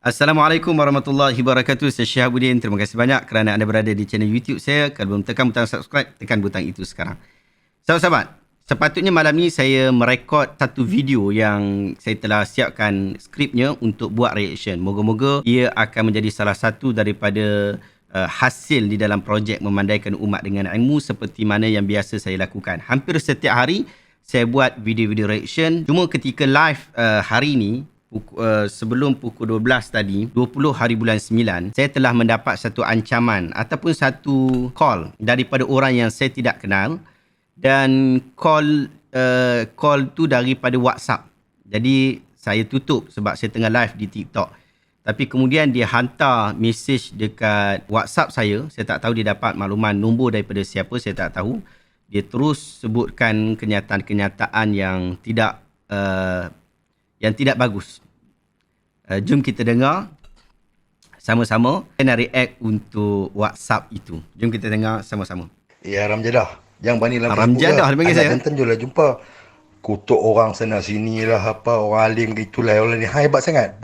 Assalamualaikum warahmatullahi wabarakatuh. Saya Syihabuddin. Terima kasih banyak kerana anda berada di channel YouTube saya. Kalau belum tekan butang subscribe, tekan butang itu sekarang. Sahabat-sahabat, sepatutnya malam ni saya merekod satu video yang saya telah siapkan skripnya untuk buat reaction. Moga-moga ia akan menjadi salah satu daripada hasil di dalam projek memandaikan umat dengan ilmu seperti mana yang biasa saya lakukan. Hampir setiap hari saya buat video-video reaction. Cuma ketika live hari ni, sebelum pukul 12 tadi, 20 hari bulan 9, saya telah mendapat satu ancaman ataupun satu call daripada orang yang saya tidak kenal, dan call tu daripada WhatsApp. Jadi saya tutup sebab saya tengah live di TikTok. Tapi kemudian dia hantar mesej dekat WhatsApp saya tak tahu dia dapat makluman nombor daripada siapa, saya tak tahu. Dia terus sebutkan kenyataan-kenyataan yang tidak bagus. Jom kita dengar sama-sama. Saya nak react untuk WhatsApp itu. Jom kita dengar sama-sama. Ya, Haram Jadah. Yang bani dalam Haram Facebook Jadah lah. dia panggil saya. Anak je lah jumpa. Kutuk orang sana sini lah, apa, orang alim itulah. Orang ni hebat sangat.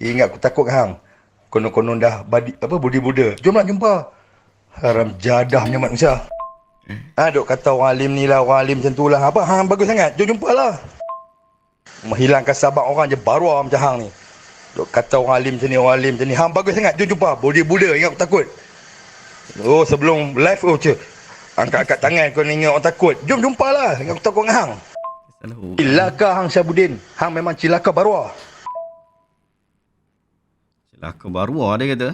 Ingat aku takut hang. Konon-konon dah budi Buddha. Jom lah jumpa. Haram Jadah punya manusia. Duk kata orang alim ni lah, orang alim macam tu lah. Apa, hang bagus sangat. Jom jumpa lah. Menghilangkan sahabat orang je baru macam hang ni. Duk kata orang alim macam ni, orang alim macam ni. Hang bagus sangat. Jom jumpa. Budi Buddha. Ingat aku takut. Oh, sebelum live, angkat-angkat tangan kau ni ingat orang takut. Jom jumpa lah. Ingat aku takut dengan hang. Cilaka hang Syihabuddin. Hang memang cilaka baruah. Celaka baru dia kata.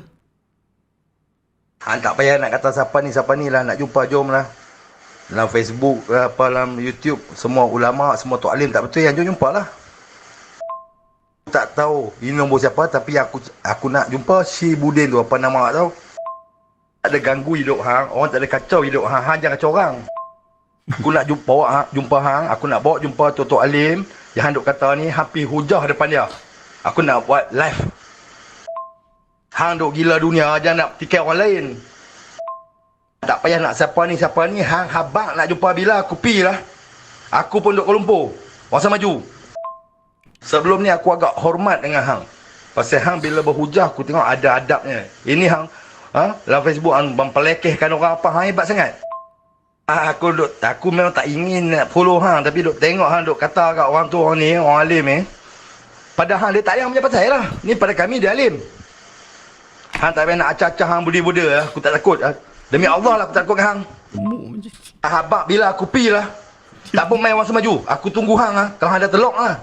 Hang tak payah nak kata siapa ni lah. Nak jumpa, jom lah. Dalam Facebook lah, apa dalam YouTube. Semua ulama', semua tok alim tak betul yang jom jumpa lah. Tak tahu ini nombor siapa, tapi aku nak jumpa Syihabuddin tu. Apa nama tau. Tak ada ganggu hidup hang. Orang tak ada kacau hidup hang. Hang jangan kacau orang. Aku nak jumpa hang. Aku nak bawa jumpa tok alim yang hang duk kata ni, hampir hujah depan dia. Aku nak buat live. Hang duk gila dunia, jangan nak tikai orang lain. Tak payah nak siapa ni. Hang habaq nak jumpa bila, aku pi lah. Aku pun duk Kuala Lumpur. Masa maju. Sebelum ni aku agak hormat dengan hang. Pasal hang bila berhujah, aku tengok ada adabnya. Ini hang, dalam Facebook hang mempelekehkan orang apa, hang hebat sangat. Aku memang tak ingin nak follow hang, tapi duk tengok hang duk kata kat orang tu, orang ni, orang alim Padahal dia tak payah macam pasal lah. Ni pada kami dia alim. Hang tak payah nak acah-acah hang budi-buda lah. Aku tak takut. Demi Allah lah aku tak takut dengan hang. Habaq bila aku pi lah. Tak pun main orang semaju. Aku tunggu hang lah. Kalau hang dah telok lah.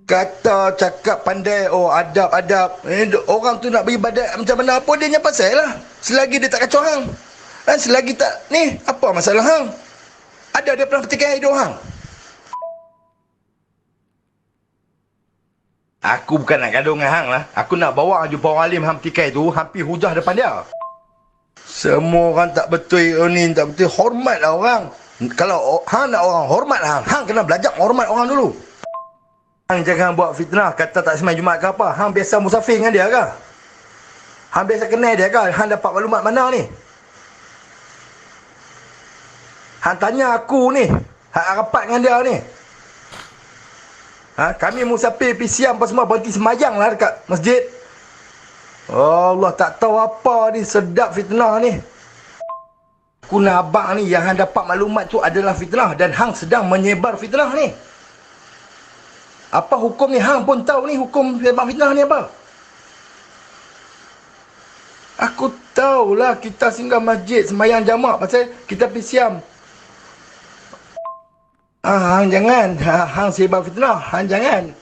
Kata cakap pandai, adab. Orang tu nak beribadat macam mana apa, dia nyapa pasal lah. Selagi dia tak kacau hang. Selagi tak, ni, apa masalah hang? Ada dia pernah petikai hidup hang? Aku bukan nak gaduh dengan hang lah. Aku nak bawa jumpa orang alim hang petikai tu, hampir hujah depan dia. Semua orang tak betul ni, tak betul. Hormatlah orang. Kalau hang nak orang hormat hang kena belajar hormat orang dulu. Hang jangan buat fitnah, kata tak semai Jumaat ke apa. Hang biasa musafir dengan dia ke? Hang biasa kenal dia ke? Hang dapat maklumat mana ni? Hang tanya aku ni, hang rapat dengan dia ni. Kami musafir PCM apa semua berhenti semayang lah dekat masjid. Allah, tak tahu apa ni, sedap fitnah ni. Aku nak abang ni, yang hang dapat maklumat tu adalah fitnah, dan hang sedang menyebar fitnah ni. Apa hukum ni? Hang pun tahu ni hukum sebar fitnah ni apa. Aku tahulah kita singgah masjid semayang jamak pasal kita PCM. Hang jangan. Hang sebar fitnah. Hang jangan.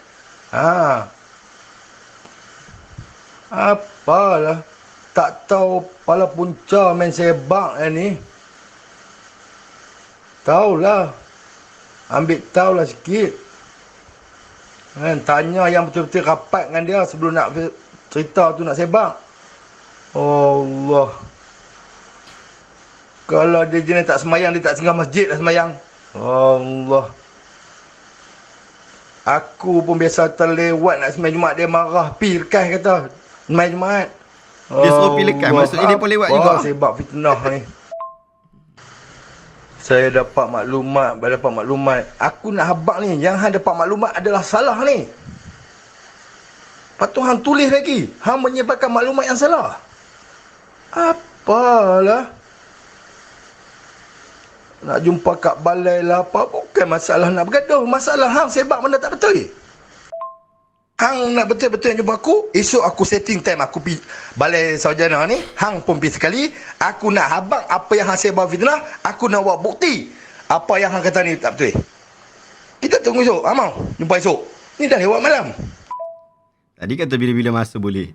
Apalah. Tak tahu pala punca main sebab ni. Tahulah. Ambil tahulah sikit. Tanya yang betul-betul rapat dengan dia sebelum nak cerita tu, nak sebab. Allah. Kalau dia jenis tak semayang, dia tak singgah masjid lah semayang. Allah. Aku pun biasa terlewat nak semayang Jumaat, dia marah. Pi lekas kata semayang Jumaat. Dia suruh pi lekas, maksudnya dia pun lewat juga. Sebab fitnah ni. Saya dapat maklumat. Aku nak habaq ni, yang hang dapat maklumat adalah salah ni. Lepas tu hang tulis lagi. Hang menyebarkan maklumat yang salah. Apalah. Nak jumpa kat balai lah apa. Bukan masalah nak bergaduh. Masalah hang sebab mana tak betul. Hang nak betul-betul jumpa aku. Esok aku setting time aku pergi balai sarjana ni. Hang pun pergi sekali. Aku nak habang apa yang hang sebar fitnah. Aku nak buat bukti. Apa yang hang kata ni tak betul. Kita tunggu esok. Amang. Jumpa esok. Ni dah lewat malam. Tadi kata bila-bila masa boleh.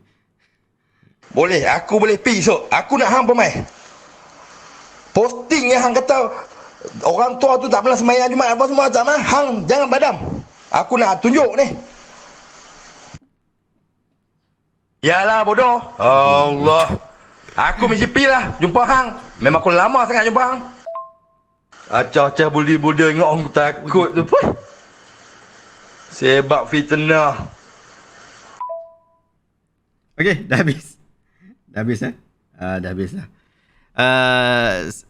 Boleh. Aku boleh pergi esok. Aku nak hang pemain. Posting yang hang kata orang tua tu tak pernah sembahyang Jumaat apa semua tak mah. Hang jangan badam. Aku nak tunjuk ni. Yalah bodoh. Allah. Aku mesti pergi lah jumpa hang. Memang aku lama sangat jumpa hang. Acah-acah budi-budi ingat orang takut tu pun. Sebab fitnah. Okey, dah habis. Dah habis dah habis lah.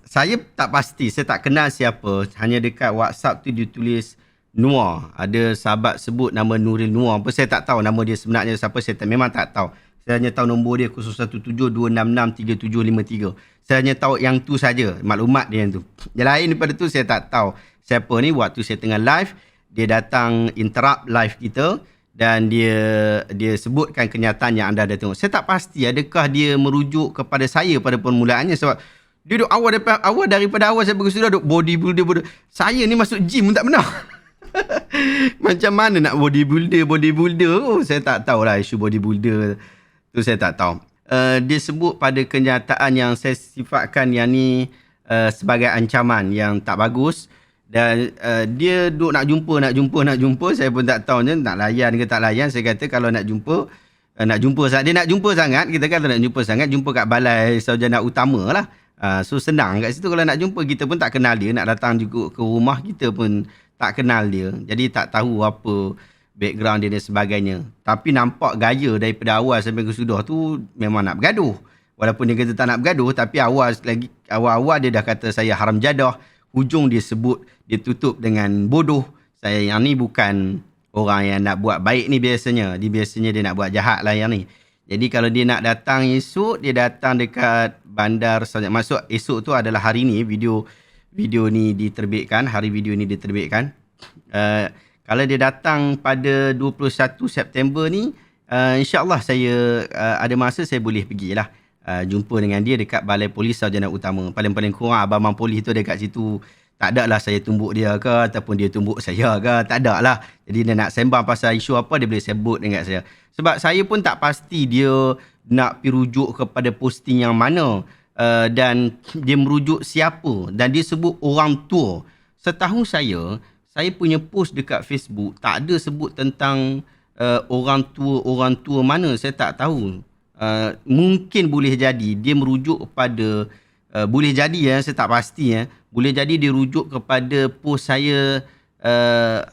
Saya tak pasti, saya tak kenal siapa. Hanya dekat WhatsApp tu dia tulis Noor. Ada sahabat sebut nama Nuril Noor. Apa saya tak tahu nama dia sebenarnya siapa, memang tak tahu. Saya hanya tahu nombor dia 0172663753. Saya hanya tahu yang tu saja, maklumat dia yang tu. Yang lain daripada tu saya tak tahu siapa ni. Waktu saya tengah live, dia datang interrupt live kita dan dia sebutkan kenyataan yang anda ada tengok. Saya tak pasti adakah dia merujuk kepada saya pada permulaannya, sebab dia duk awal daripada awal saya bersudah duk bodybuilder. Saya ni masuk gym pun tak pernah. Macam mana nak bodybuilder? Oh, saya tak tahulah isu bodybuilder tu, saya tak tahu. Dia sebut pada kenyataan yang saya sifatkan yang ni sebagai ancaman yang tak bagus. Dan dia duk nak jumpa. Saya pun tak tahu nak layan ke tak layan. Saya kata kalau nak jumpa, dia nak jumpa sangat. Kita kalau nak jumpa sangat, jumpa kat balai sarjana utama lah. So senang kat situ. Kalau nak jumpa, kita pun tak kenal dia. Nak datang juga ke rumah, kita pun tak kenal dia. Jadi tak tahu apa background dia dan sebagainya. Tapi nampak gaya daripada awal sampai ke sudah tu memang nak bergaduh. Walaupun dia kata tak nak bergaduh, tapi awal-awal dia dah kata saya haram jadah. Hujung dia sebut, dia tutup dengan bodoh. Saya yang ni bukan orang yang nak buat baik ni biasanya. Biasanya dia nak buat jahat lah yang ni. Jadi kalau dia nak datang esok, dia datang dekat bandar. Maksud esok tu adalah hari ni video ni diterbitkan. Hari video ni diterbitkan. Kalau dia datang pada 21 September ni, insyaAllah saya ada masa saya boleh pergilah. Jumpa dengan dia dekat Balai Polis Sarjana Utama. Paling-paling kurang abang polis tu dekat situ. Tak ada lah saya tumbuk dia ke ataupun dia tumbuk saya ke. Tak ada lah. Jadi dia nak sembang pasal isu apa, dia boleh sebut dengan saya. Sebab saya pun tak pasti dia nak pirujuk kepada posting yang mana. Dan dia merujuk siapa. Dan dia sebut orang tua. Setahu saya punya post dekat Facebook tak ada sebut tentang orang tua mana. Saya tak tahu. Mungkin boleh jadi dia merujuk kepada boleh jadi saya tak pasti boleh jadi dia rujuk kepada post saya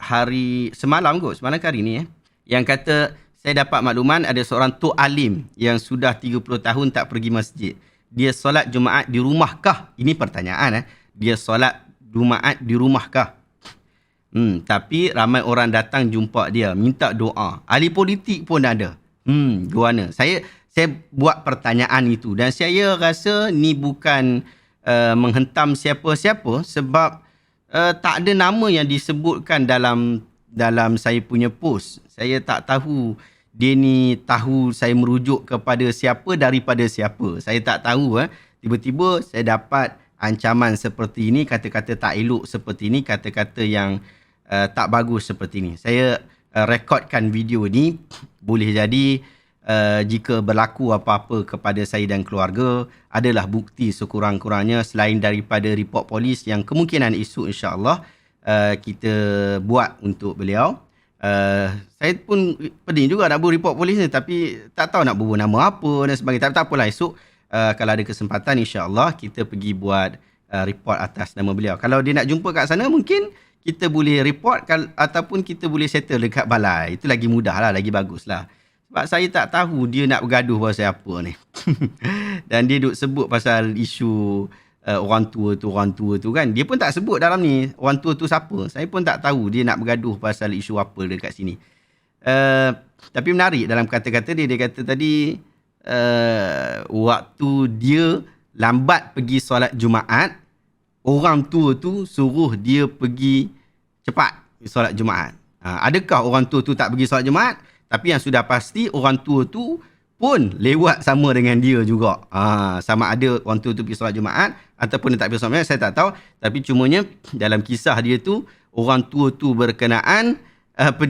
hari semalam ke hari ni yang kata saya dapat makluman ada seorang tok alim yang sudah 30 tahun tak pergi masjid. Dia solat Jumaat di rumahkah? Ini pertanyaan dia solat Jumaat di rumahkah? Tapi ramai orang datang jumpa dia minta doa. Ahli politik pun ada. Guana. Saya buat pertanyaan itu dan saya rasa ni bukan menghentam siapa-siapa sebab tak ada nama yang disebutkan dalam saya punya post. Saya tak tahu dia ni tahu saya merujuk kepada siapa daripada siapa. Saya tak tahu. Tiba-tiba saya dapat ancaman seperti ini, kata-kata tak elok seperti ini, kata-kata yang tak bagus seperti ini. Saya rekodkan video ni. Boleh jadi jika berlaku apa-apa kepada saya dan keluarga adalah bukti sekurang-kurangnya selain daripada report polis yang kemungkinan esok insya-Allah kita buat untuk beliau. Saya pun pedih juga nak buat report polis ni tapi tak tahu nak buat nama apa dan sebagainya. Tak apalah, esok kalau ada kesempatan insya-Allah kita pergi buat report atas nama beliau. Kalau dia nak jumpa kat sana mungkin kita boleh report ataupun kita boleh settle dekat balai. Itu lagi mudah lah, lagi bagus lah. Sebab saya tak tahu dia nak bergaduh pasal apa ni. Dan dia duk sebut pasal isu orang tua tu kan. Dia pun tak sebut dalam ni orang tua tu siapa. Saya pun tak tahu dia nak bergaduh pasal isu apa dekat sini. Tapi menarik dalam kata-kata dia kata tadi waktu dia lambat pergi solat Jumaat, orang tua tu suruh dia pergi cepat solat Jumaat. Adakah orang tua tu tak pergi solat Jumaat? Tapi yang sudah pasti orang tua tu pun lewat sama dengan dia juga. Sama ada orang tua tu pergi solat Jumaat ataupun dia tak pergi solat Jumaat, saya tak tahu. Tapi cumanya dalam kisah dia tu, orang tua tu berkenaan,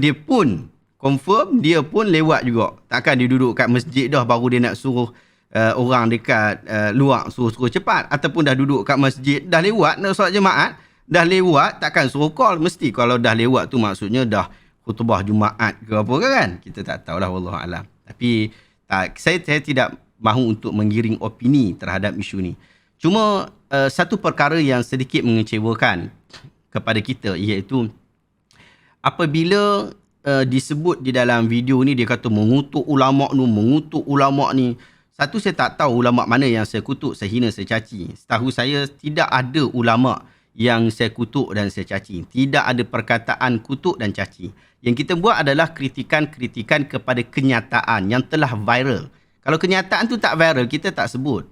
dia pun confirm, dia pun lewat juga. Takkan dia duduk kat masjid dah baru dia nak suruh orang dekat luar suruh cepat. Ataupun dah duduk kat masjid, dah lewat nak solat Jumaat, dah lewat, takkan suruh call. Mesti kalau dah lewat tu maksudnya dah khutbah Jumaat ke apa kan? Kita tak tahulah, wallahualam. Tapi saya tidak mahu untuk menggiring opini terhadap isu ni. Cuma satu perkara yang sedikit mengecewakan kepada kita, iaitu apabila disebut di dalam video ni, dia kata mengutuk ulama' ni. Satu, saya tak tahu ulama' mana yang saya kutuk, saya hina, saya caci. Setahu saya tidak ada ulama' yang saya kutuk dan saya caci. Tidak ada perkataan kutuk dan caci. Yang kita buat adalah kritikan-kritikan kepada kenyataan yang telah viral. Kalau kenyataan tu tak viral, kita tak sebut.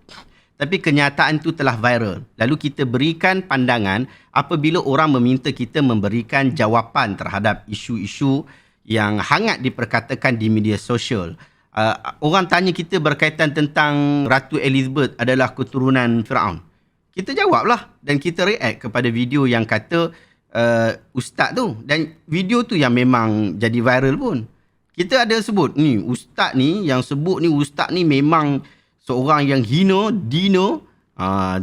Tapi kenyataan tu telah viral. Lalu kita berikan pandangan apabila orang meminta kita memberikan jawapan terhadap isu-isu yang hangat diperkatakan di media sosial. Orang tanya kita berkaitan tentang Ratu Elizabeth adalah keturunan Firaun. Kita jawablah dan kita react kepada video yang kata ustaz tu. Dan video tu yang memang jadi viral pun. Kita ada sebut ni ustaz ni, yang sebut ni ustaz ni memang seorang yang hina, dina.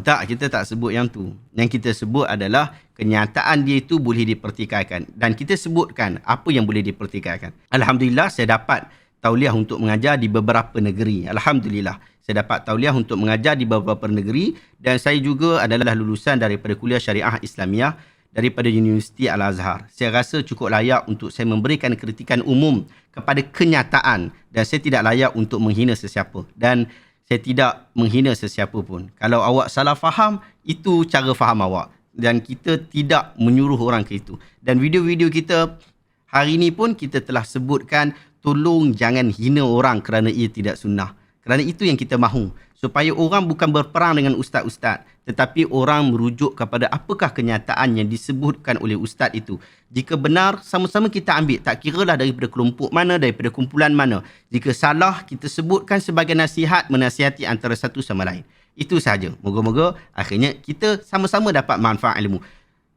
Tak, kita tak sebut yang tu. Yang kita sebut adalah kenyataan dia itu boleh dipertikaikan. Dan kita sebutkan apa yang boleh dipertikaikan. Alhamdulillah, saya dapat tauliah untuk mengajar di beberapa negeri. Alhamdulillah, saya dapat tauliah untuk mengajar di beberapa negeri. Dan saya juga adalah lulusan daripada kuliah syariah Islamiah daripada Universiti Al-Azhar. Saya rasa cukup layak untuk saya memberikan kritikan umum kepada kenyataan. Dan saya tidak layak untuk menghina sesiapa. Dan saya tidak menghina sesiapa pun. Kalau awak salah faham, itu cara faham awak. Dan kita tidak menyuruh orang ke itu. Dan video-video kita hari ini pun kita telah sebutkan, tolong jangan hina orang kerana ia tidak sunnah. Kerana itu yang kita mahu. Supaya orang bukan berperang dengan ustaz-ustaz, tetapi orang merujuk kepada apakah kenyataan yang disebutkan oleh ustaz itu. Jika benar, sama-sama kita ambil. Tak kiralah daripada kelompok mana, daripada kumpulan mana. Jika salah, kita sebutkan sebagai nasihat, menasihati antara satu sama lain. Itu sahaja. Moga-moga akhirnya kita sama-sama dapat manfaat ilmu.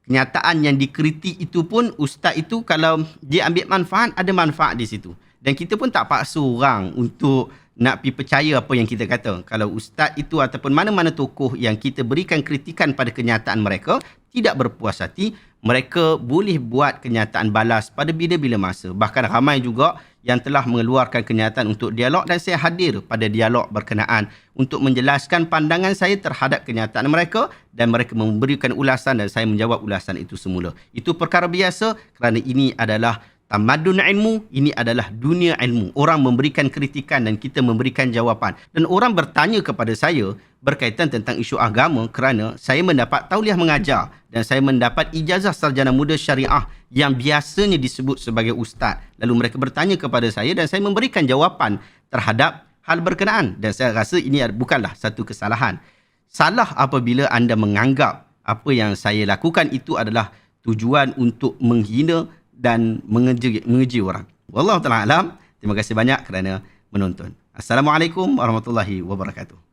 Kenyataan yang dikritik itu pun, ustaz itu kalau dia ambil manfaat, ada manfaat di situ. Dan kita pun tak paksa orang untuk nak pergi percaya apa yang kita kata. Kalau ustaz itu ataupun mana-mana tokoh yang kita berikan kritikan pada kenyataan mereka tidak berpuas hati, mereka boleh buat kenyataan balas pada bila-bila masa. Bahkan ramai juga yang telah mengeluarkan kenyataan untuk dialog dan saya hadir pada dialog berkenaan untuk menjelaskan pandangan saya terhadap kenyataan mereka dan mereka memberikan ulasan dan saya menjawab ulasan itu semula. Itu perkara biasa kerana ini adalah tamadun ilmu, ini adalah dunia ilmu. Orang memberikan kritikan dan kita memberikan jawapan. Dan orang bertanya kepada saya berkaitan tentang isu agama kerana saya mendapat tauliah mengajar dan saya mendapat ijazah sarjana muda syariah yang biasanya disebut sebagai ustaz. Lalu mereka bertanya kepada saya dan saya memberikan jawapan terhadap hal berkenaan. Dan saya rasa ini bukanlah satu kesalahan. Salah apabila anda menganggap apa yang saya lakukan itu adalah tujuan untuk menghina dan mengeji orang. Wallahu ta'ala alam. Terima kasih banyak kerana menonton. Assalamualaikum warahmatullahi wabarakatuh.